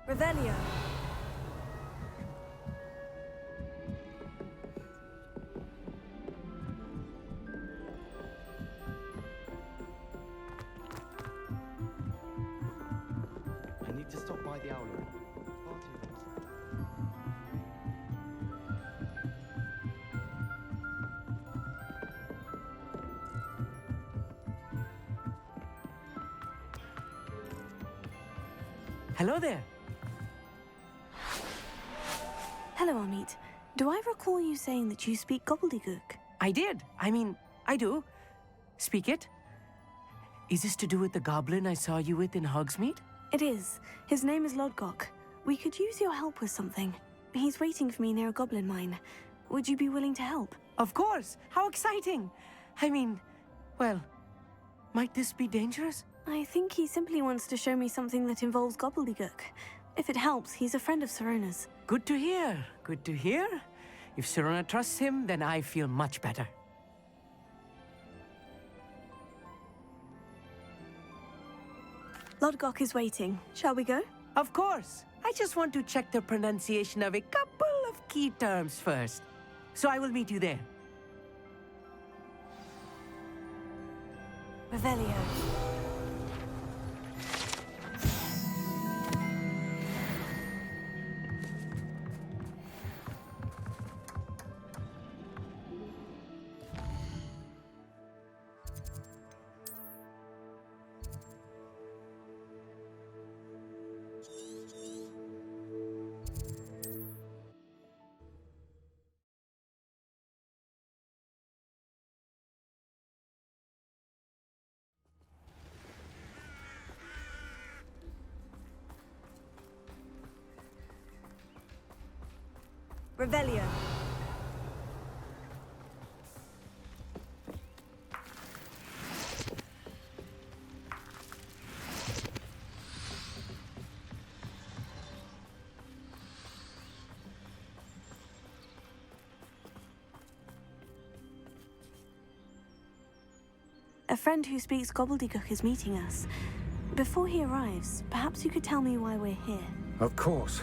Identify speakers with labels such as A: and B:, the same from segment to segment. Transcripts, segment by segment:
A: Revelio.
B: I need to stop by the owlery. Far too close.
C: Hello there.
A: Hello, Amit. Do I recall you saying that you speak gobbledygook?
C: I did. I mean, I do. Speak it. Is this to do with the goblin I saw you with in Hogsmeade?
A: It is. His name is Lodgok. We could use your help with something. He's waiting for me near a goblin mine. Would you be willing to help?
C: Of course. How exciting. I mean, well, might this be dangerous?
A: I think he simply wants to show me something that involves gobbledygook. If it helps, he's a friend of Sirona's.
C: Good to hear. Good to hear. If Sirona trusts him, then I feel much better.
A: Lodgok is waiting. Shall we go?
C: Of course. I just want to check the pronunciation of a couple of key terms first. So I will meet you there.
A: Revelio. Revelio. A friend who speaks gobbledygook is meeting us. Before he arrives, perhaps you could tell me why we're here.
D: Of course.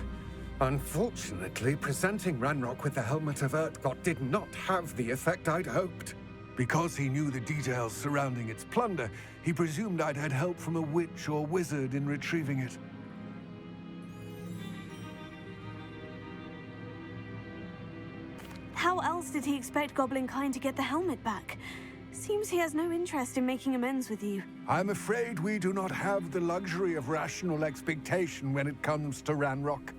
D: Unfortunately, presenting Ranrock with the Helmet of Urtkot did not have the effect I'd hoped.
E: Because he knew the details surrounding its plunder, he presumed I'd had help from a witch or wizard in retrieving it.
A: How else did he expect Goblinkind to get the helmet back? Seems he has no interest in making amends with you.
E: I'm afraid we do not have the luxury of rational expectation when it comes to Ranrock.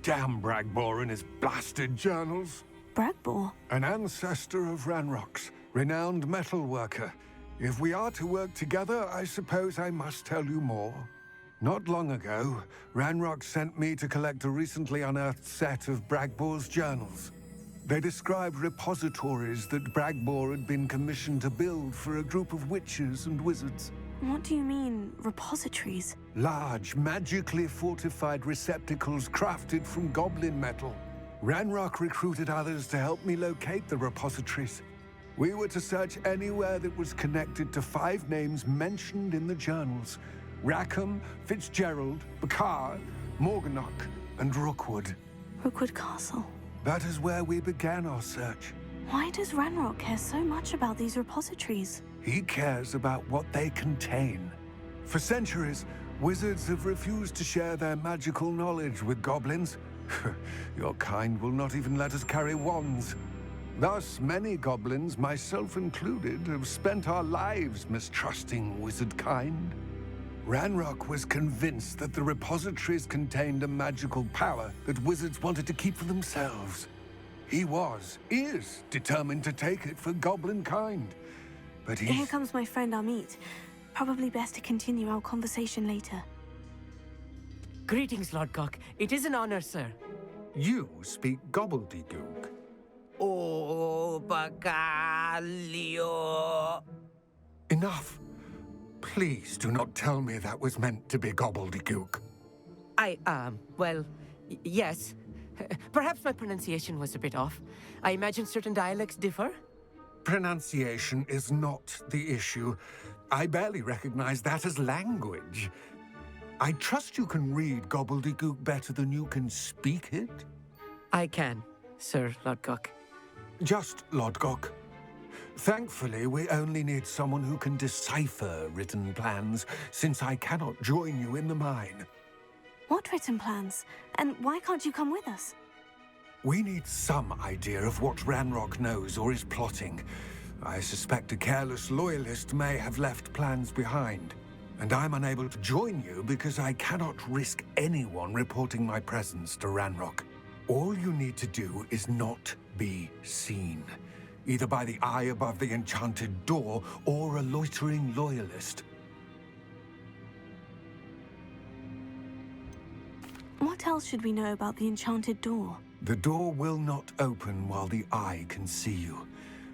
E: Damn Bragbor and his blasted journals.
A: Bragbor?
E: An ancestor of Ranrock's, renowned metal worker. If we are to work together, I suppose I must tell you more. Not long ago, Ranrock sent me to collect a recently unearthed set of Bragbor's journals. They described repositories that Bragbor had been commissioned to build for a group of witches and wizards.
A: What do you mean, repositories?
E: Large, magically fortified receptacles crafted from goblin metal. Ranrock recruited others to help me locate the repositories. We were to search anywhere that was connected to 5 names mentioned in the journals: Rackham, Fitzgerald, Bakar, Morganach, and Rookwood.
A: Rookwood Castle.
E: That is where we began our search.
A: Why does Ranrock care so much about these repositories?
E: He cares about what they contain. For centuries, wizards have refused to share their magical knowledge with goblins. Your kind will not even let us carry wands. Thus, many goblins, myself included, have spent our lives mistrusting wizard kind. Ranrock was convinced that the repositories contained a magical power that wizards wanted to keep for themselves. He is determined to take it for goblin kind. But
A: Here comes my friend Amit. Probably best to continue our conversation later.
C: Greetings, Lodgok. It is an honor, sir.
D: You speak gobbledygook.
C: Oh, Bagalio.
D: Enough. Please do not tell me that was meant to be gobbledygook.
C: Well, yes. Perhaps my pronunciation was a bit off. I imagine certain dialects differ.
D: Pronunciation is not the issue. I barely recognize that as language.
E: I trust you can read gobbledygook better than you can speak it?
C: I can, Sir Lodgok.
E: Just Lodgok. Thankfully, we only need someone who can decipher written plans, since I cannot join you in the mine.
A: What written plans? And why can't you come with us?
E: We need some idea of what Ranrock knows or is plotting. I suspect a careless loyalist may have left plans behind. And I'm unable to join you because I cannot risk anyone reporting my presence to Ranrock. All you need to do is not be seen, either by the eye above the enchanted door or a loitering loyalist.
A: What else should we know about the enchanted door?
E: The door will not open while the eye can see you.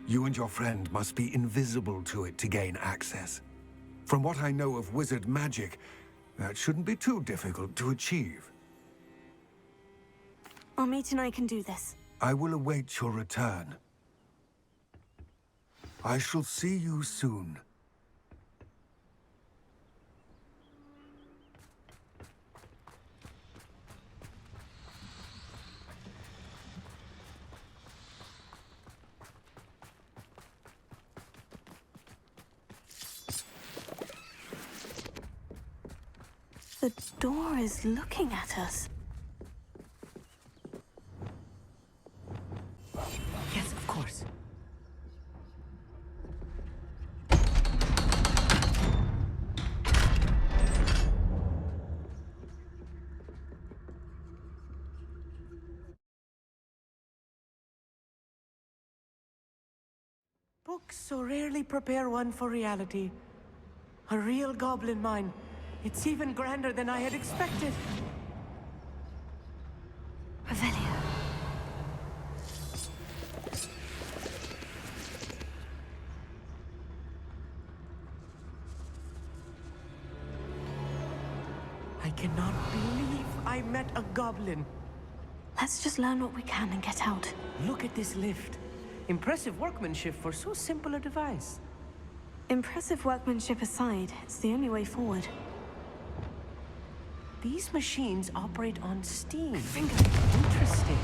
E: You and your friend must be invisible to it to gain access. From what I know of wizard magic, that shouldn't be too difficult to achieve.
A: Amit and I can do this.
E: I will await your return. I shall see you soon.
A: The door is looking at us.
C: Yes, of course. Books so rarely prepare one for reality. A real goblin mine. It's even grander than I had expected.
A: Revelio.
C: I cannot believe I met a goblin.
A: Let's just learn what we can and get out.
C: Look at this lift. Impressive workmanship for so simple a device.
A: Impressive workmanship aside, it's the only way forward.
C: These machines operate on steam. Interesting.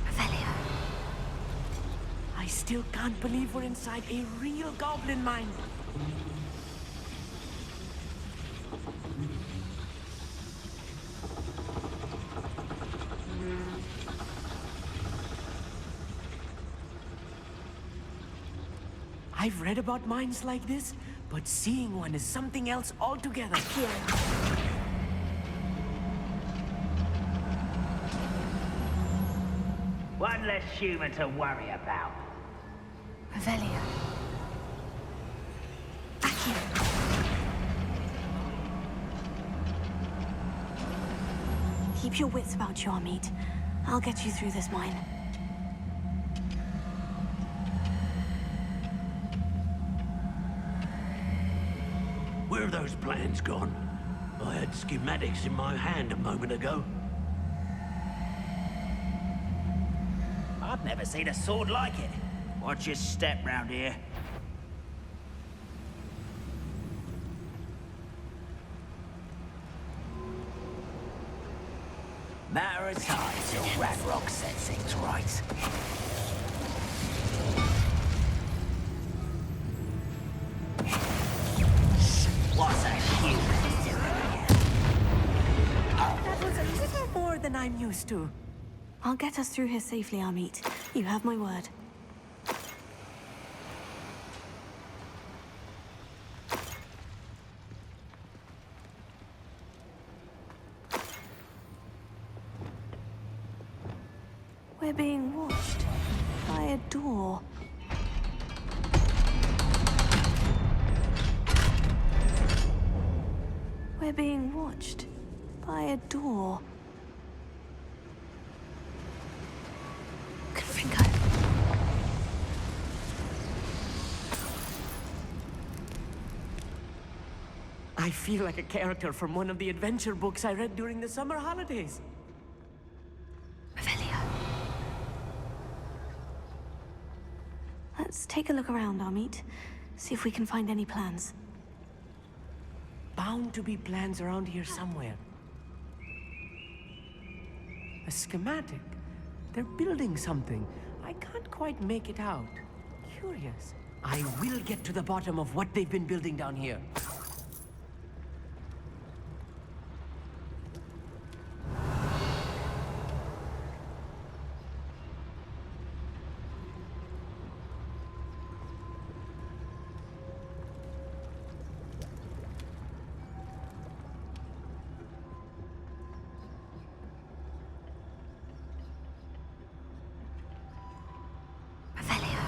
A: Revelio.
C: I still can't believe we're inside a real goblin mine. I've read about mines like this, but seeing one is something else altogether.
F: One less human to worry about.
A: Revelio. Accio. Keep your wits about you, Amit. I'll get you through this mine.
G: Where are those plans gone? I had schematics in my hand a moment ago.
F: I've never seen a sword like it. Watch your step round here. Matter of time till Ranrock sets things right. What's a human doing here?
C: That was a little more than I'm used to.
A: I'll get us through here safely, Amit. You have my word. We're being watched by a door. We're being watched by a door. Confringo.
C: I feel like a character from one of the adventure books I read during the summer holidays.
A: Revelio. Let's take a look around, Amit. See if we can find any plans.
C: Bound to be plans around here somewhere. A schematic. They're building something. I can't quite make it out. Curious. I will get to the bottom of what they've been building down here.
A: Revelio.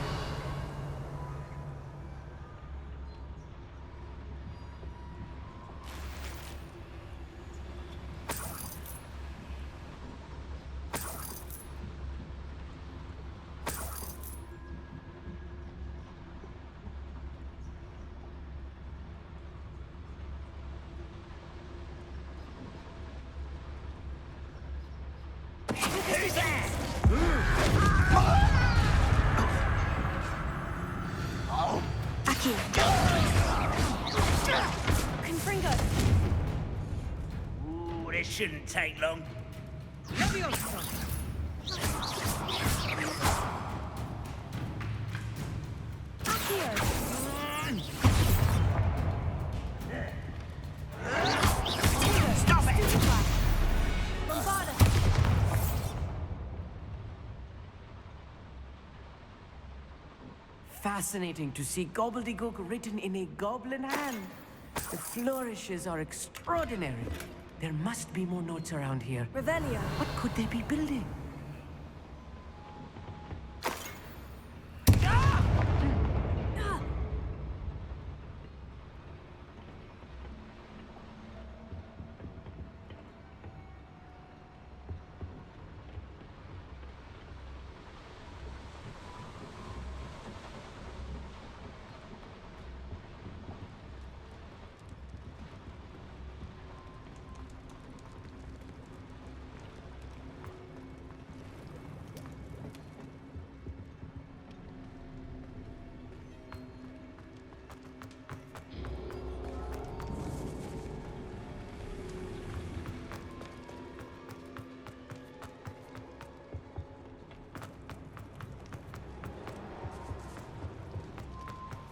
F: Who's there?
A: Akio. Confringo.
F: Ooh, this shouldn't take long. Stop it!
C: Fascinating to see gobbledygook written in a goblin hand. The flourishes are extraordinary. There must be more notes around here.
A: Revelio.
C: What could they be building?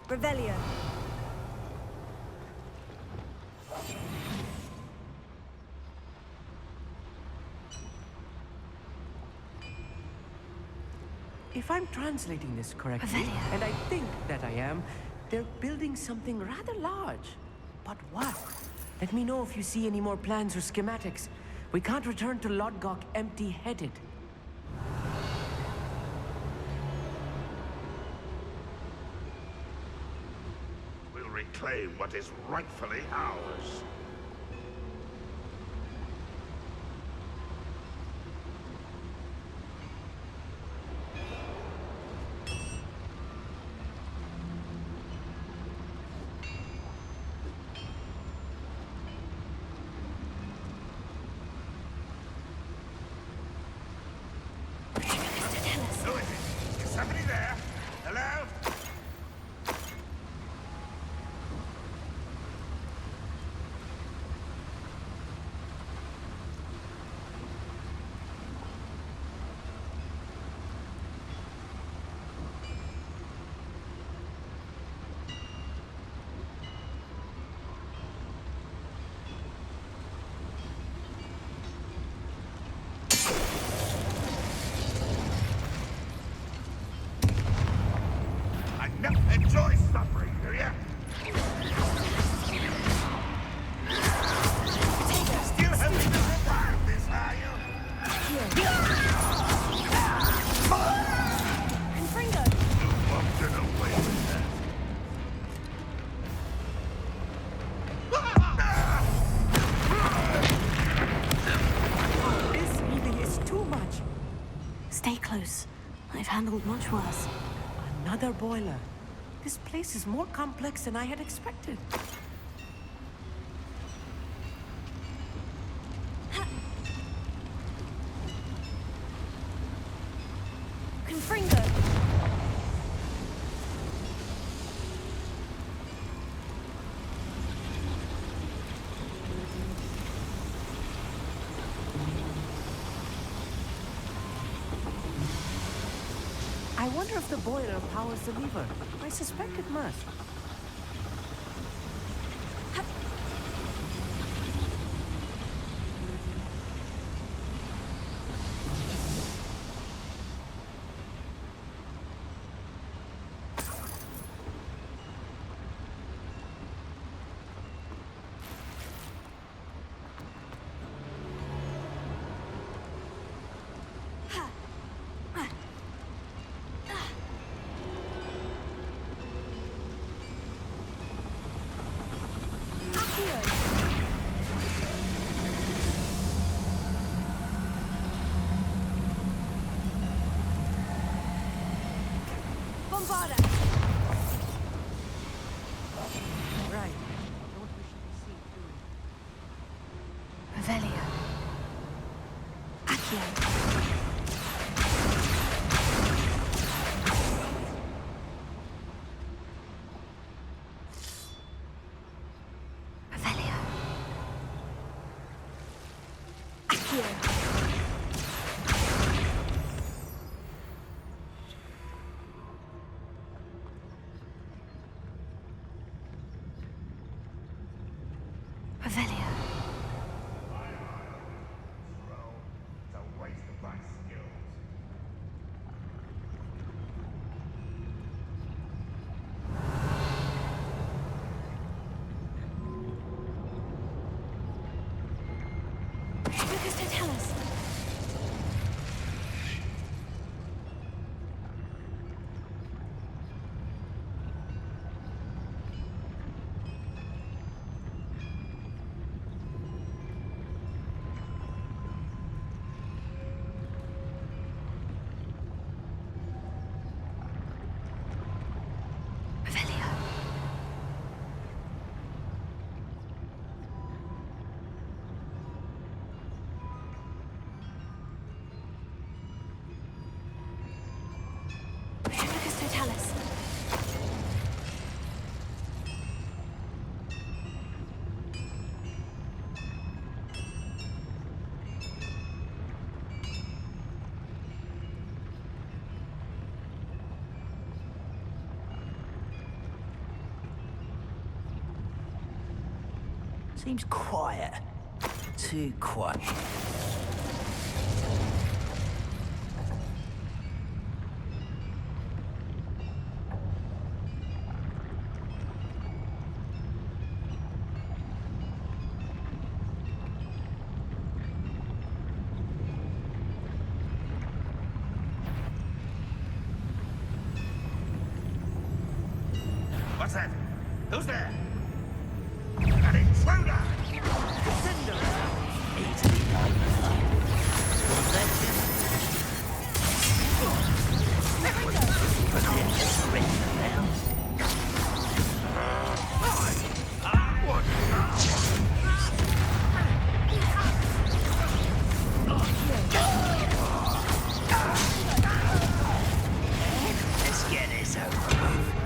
A: Revelio.
C: If I'm translating this correctly,
A: Revelio.
C: and I think that I am, they're building something rather large. But what? Let me know if you see any more plans or schematics. We can't return to Lodgok empty-headed.
G: We'll reclaim what is rightfully ours. Who is it? Is somebody there? Hello? Enjoy suffering, do ya? Still hoping to survive this, are you?
A: Confringo.
G: You won't get away with that.
C: This really is too much.
A: Stay close. I've handled much worse.
C: Another boiler. This place is more complex than I had expected.
A: Confringo!
C: I wonder if the boiler powers the lever. I suspect it must.
A: Bombarda!
C: Right. Know what we should be seen doing.
A: Revelio. Accio. Revelio. Accio. Revelio. Lucas, don't tell us. Revelio. Lucas, don't tell us.
F: Seems quiet. Too quiet.
G: What's that? Who's there? An intruder!
F: Easily done. Let's get this over with.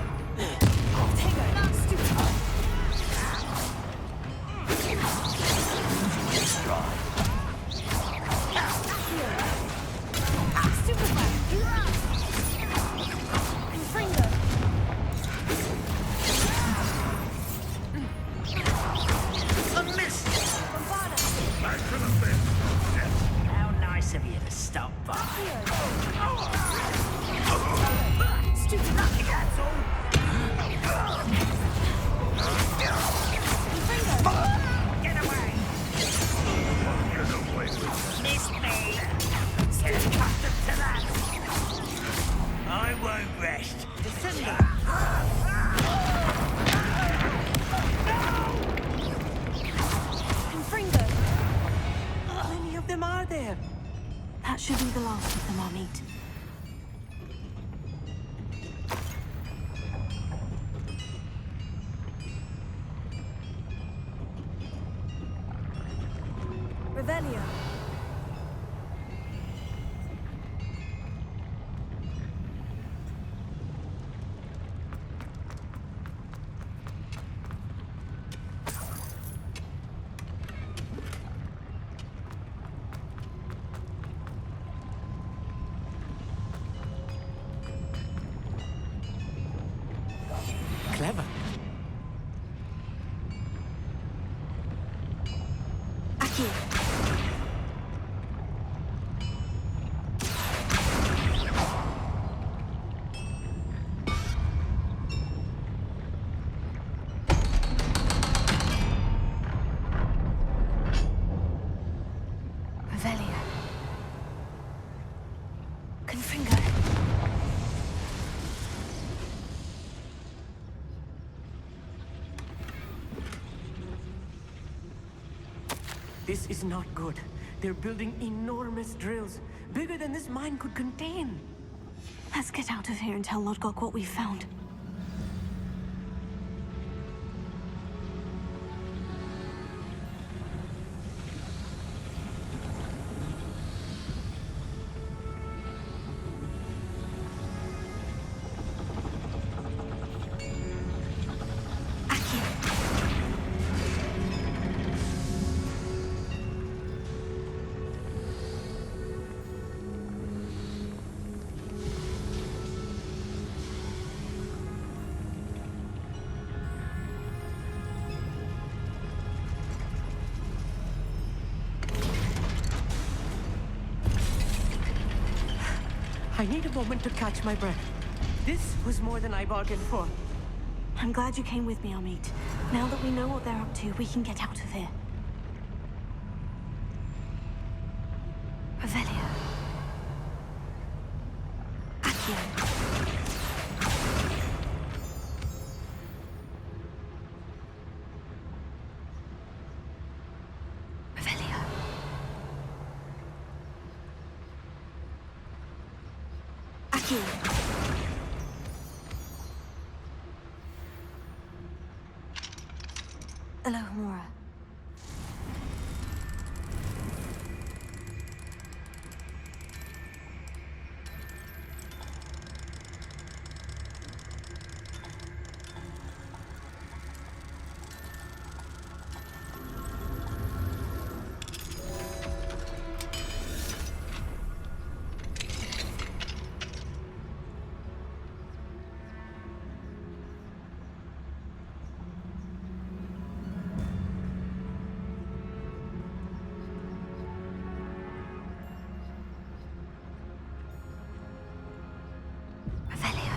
F: How nice of you to stop by. Stupid lucky, that's all. Get away! Miss me! Get accustomed to that! I won't rest.
A: Confringo.
C: How many of them are there?
A: That should be the last of them I'll meet. Revelio. broken finger.
C: This is not good. They're building enormous drills, bigger than this mine could contain.
A: Let's get out of here and tell Lodgok what we've found.
C: I need a moment to catch my breath. This was more than I bargained for.
A: I'm glad you came with me, Amit. Now that we know what they're up to, we can get out of here. Revelio. Accio. Revelio. Accio. Alohomora. Revelio.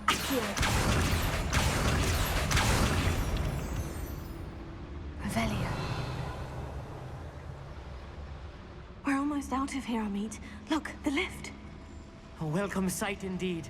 A: Accio. Revelio. We're almost out of here, Amit. Look, the lift.
C: A welcome sight indeed.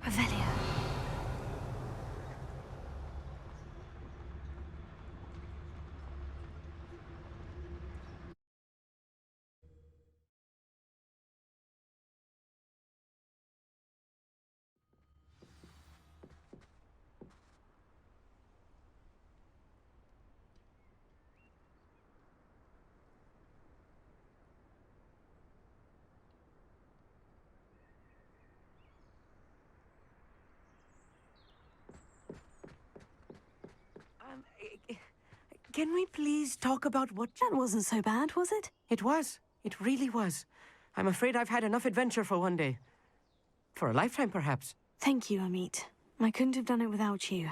A: Revelio.
C: Can we please talk about what...
A: That wasn't so bad, was it?
C: It was. It really was. I'm afraid I've had enough adventure for one day. For a lifetime, perhaps.
A: Thank you, Amit. I couldn't have done it without you.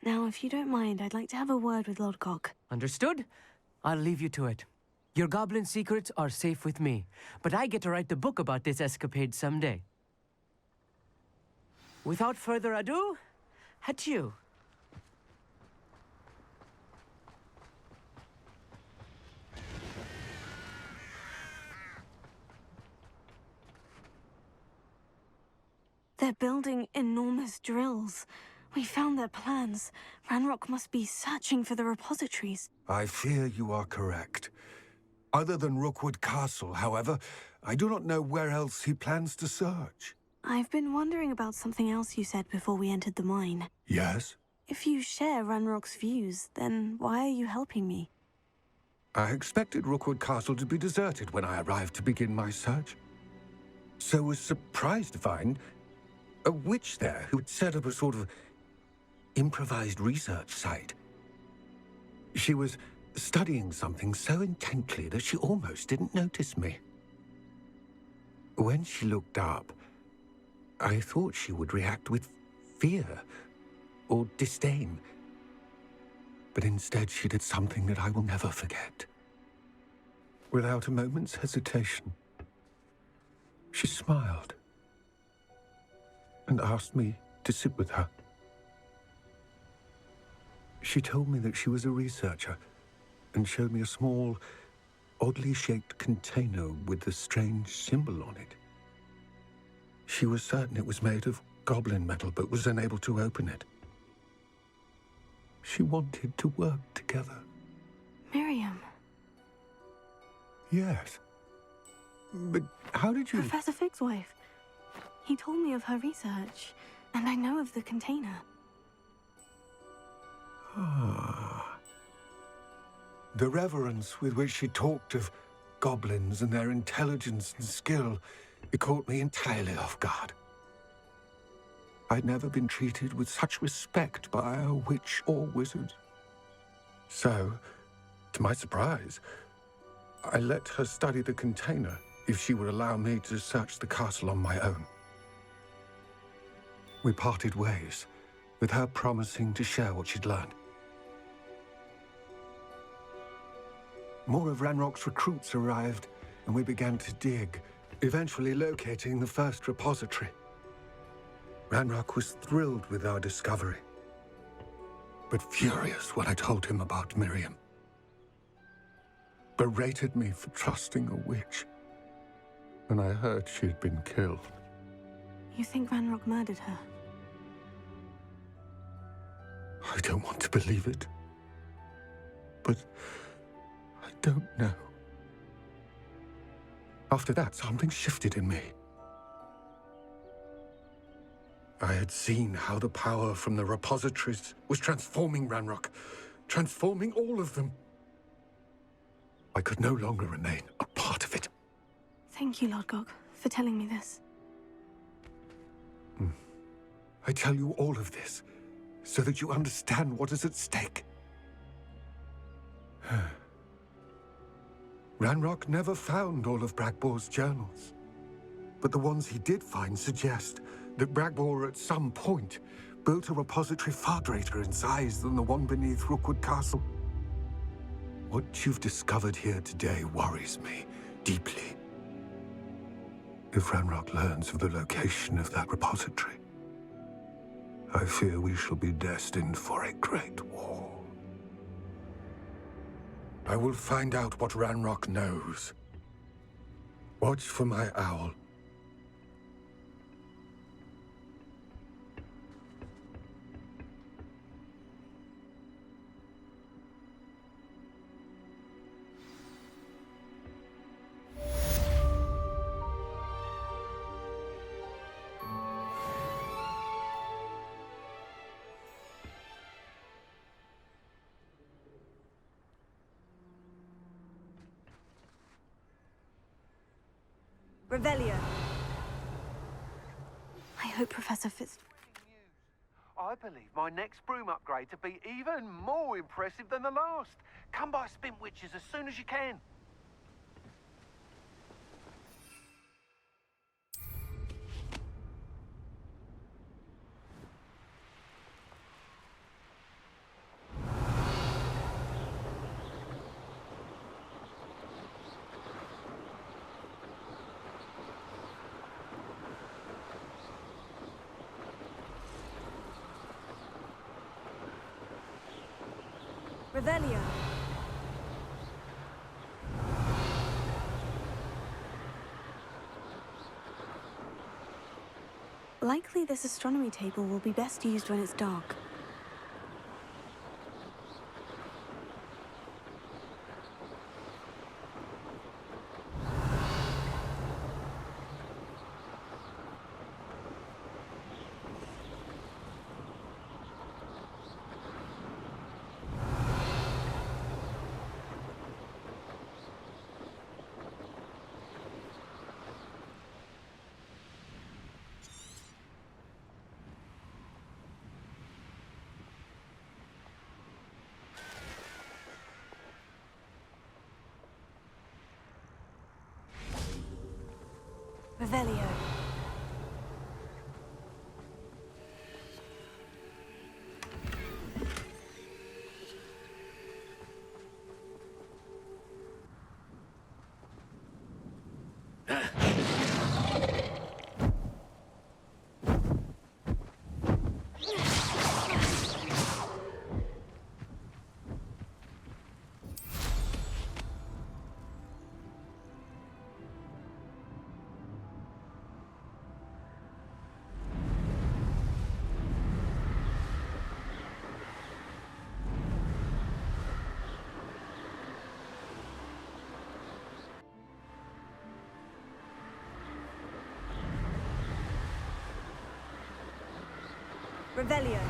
A: Now, if you don't mind, I'd like to have a word with Lodgok.
C: Understood? I'll leave you to it. Your goblin secrets are safe with me, but I get to write the book about this escapade someday. Without further ado, adieu.
A: They're building enormous drills. We found their plans. Ranrock must be searching for the repositories.
E: I fear you are correct. Other than Rookwood Castle, however, I do not know where else he plans to search.
A: I've been wondering about something else you said before we entered the mine.
E: Yes?
A: If you share Ranrock's views, then why are you helping me?
E: I expected Rookwood Castle to be deserted when I arrived to begin my search. So was surprised to find a witch there who had set up a sort of improvised research site. She was studying something so intently that she almost didn't notice me. When she looked up, I thought she would react with fear or disdain. But instead she did something that I will never forget. Without a moment's hesitation, she smiled and asked me to sit with her. She told me that she was a researcher and showed me a small, oddly shaped container with a strange symbol on it. She was certain it was made of goblin metal, but was unable to open it. She wanted to work together.
A: Miriam.
E: Yes. But how did you...
A: Professor Fig's wife. He told me of her research, and I know of the container.
E: Ah. The reverence with which she talked of goblins and their intelligence and skill, it caught me entirely off guard. I'd never been treated with such respect by a witch or wizard. So, to my surprise, I let her study the container if she would allow me to search the castle on my own. We parted ways, with her promising to share what she'd learned. More of Ranrock's recruits arrived, and we began to dig, eventually locating the first repository. Ranrock was thrilled with our discovery, but furious when I told him about Miriam. Berated me for trusting a witch, and I heard she'd been killed.
A: You think Ranrock murdered her?
E: I don't want to believe it, but I don't know. After that, something shifted in me. I had seen how the power from the repositories was transforming Ranrock, transforming all of them. I could no longer remain a part of it.
A: Thank you, Lodgok, for telling me this.
E: I tell you all of this so that you understand what is at stake. Ranrock never found all of Bragbor's journals, but the ones he did find suggest that Bragbor at some point built a repository far greater in size than the one beneath Rookwood Castle. What you've discovered here today worries me deeply. If Ranrock learns of the location of that repository, I fear we shall be destined for a great war. I will find out what Ranrock knows. Watch for my owl.
A: Revelio. I hope Professor Fitz...
H: I believe my next broom upgrade to be even more impressive than the last. Come by Spin Witches as soon as you can.
A: Revelio. Likely this astronomy table will be best used when it's dark. Revelio. Revelio.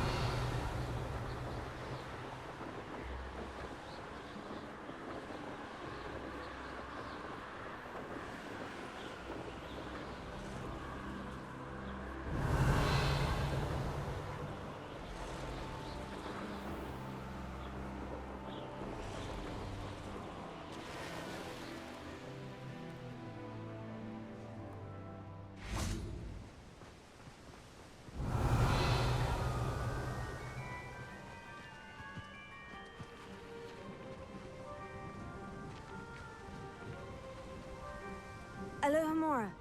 A: Alohomora.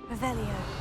A: Revelio.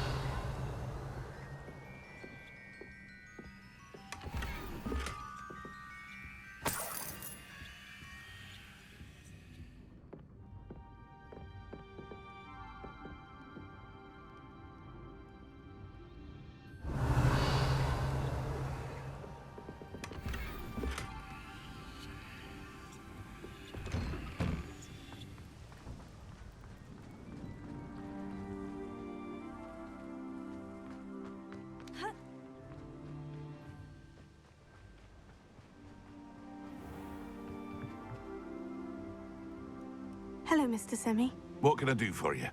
A: Hello, Mr. Semi.
E: What can I do for you?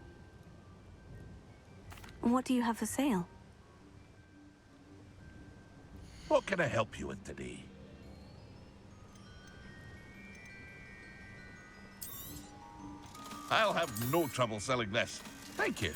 A: What do you have for sale?
I: What can I help you with today? I'll have no trouble selling this. Thank you.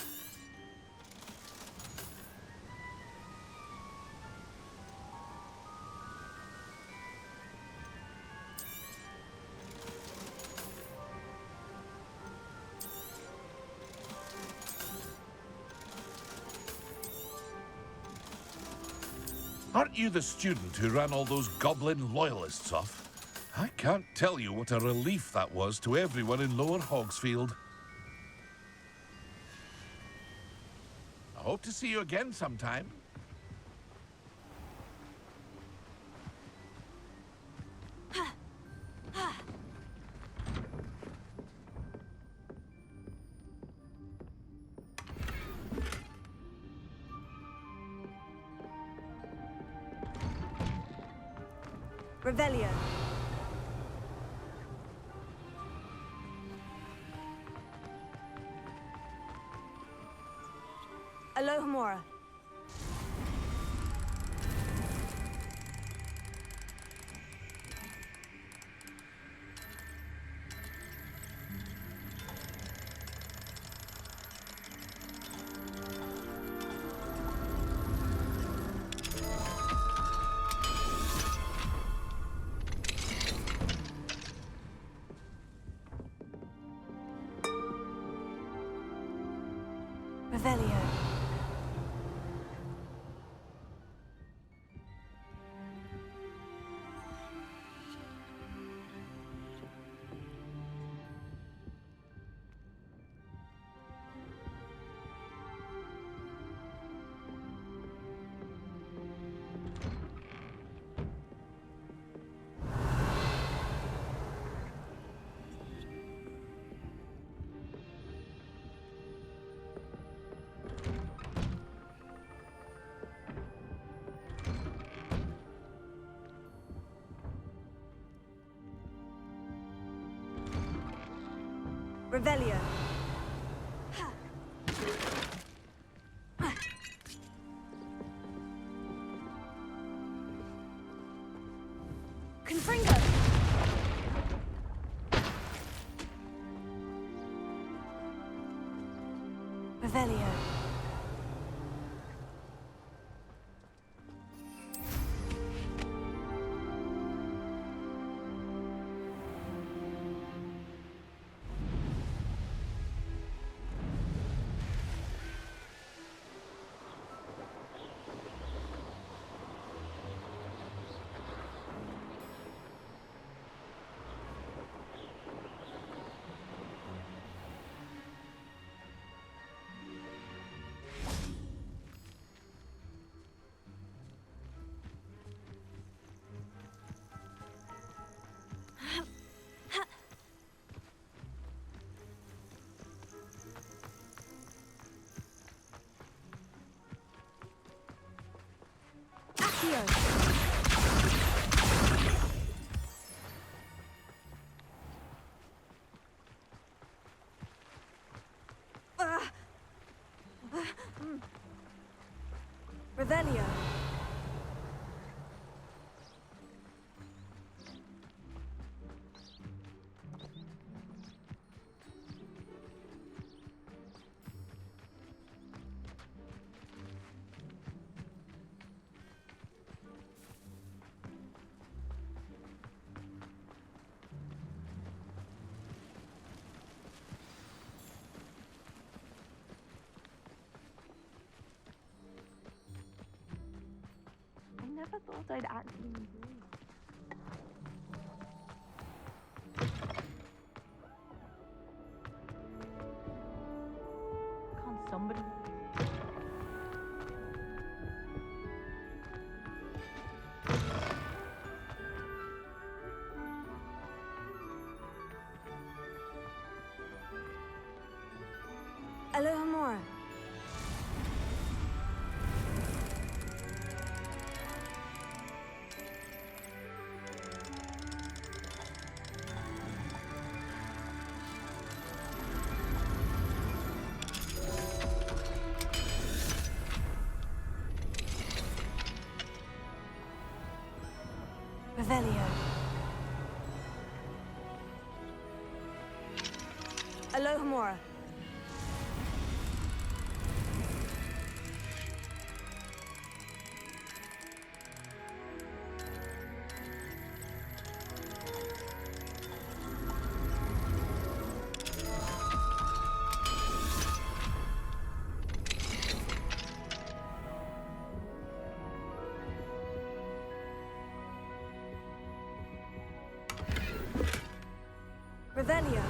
I: Aren't you the student who ran all those goblin loyalists off? I can't tell you what a relief that was to everyone in Lower Hogsfield. I hope to see you again sometime.
A: Revelio. Alohomora. Revelio. Revelio. Confringo! Revelio. Revelio.
J: I never thought I'd actually enjoy it. Can't somebody...
A: Alohomora. Revelio. Alohomora. Revelio.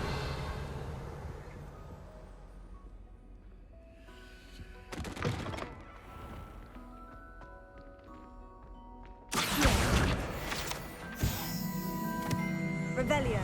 A: Revelio.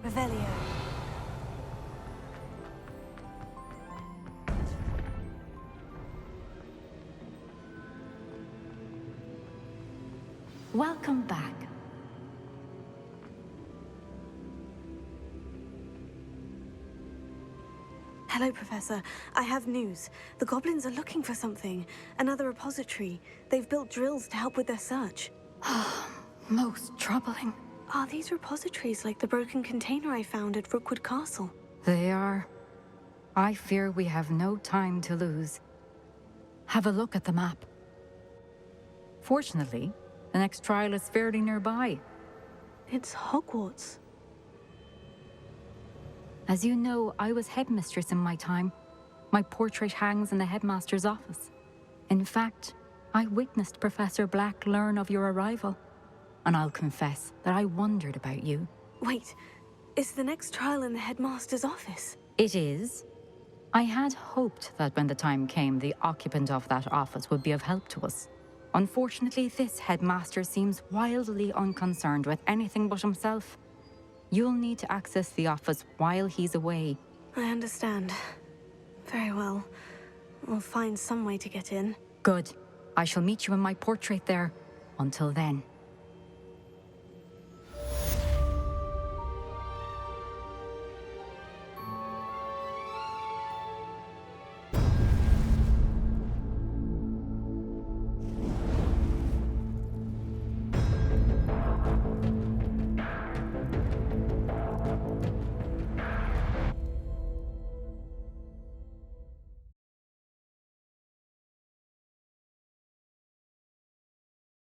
A: Revelio.
J: Welcome back.
A: Hello, Professor. I have news. The goblins are looking for something. Another repository. They've built drills to help with their search.
K: Most troubling.
A: Are these repositories like the broken container I found at Rookwood Castle?
K: They are. I fear we have no time to lose. Have a look at the map. Fortunately, the next trial is fairly nearby.
A: It's Hogwarts.
K: As you know, I was headmistress in my time. My portrait hangs in the headmaster's office. In fact, I witnessed Professor Black learn of your arrival. And I'll confess that I wondered about you.
A: Wait, is the next trial in the headmaster's office?
K: It is. I had hoped that when the time came, the occupant of that office would be of help to us. Unfortunately, this headmaster seems wildly unconcerned with anything but himself. You'll need to access the office while he's away.
A: I understand. Very well. We'll find some way to get in.
K: Good. I shall meet you in my portrait there. Until then.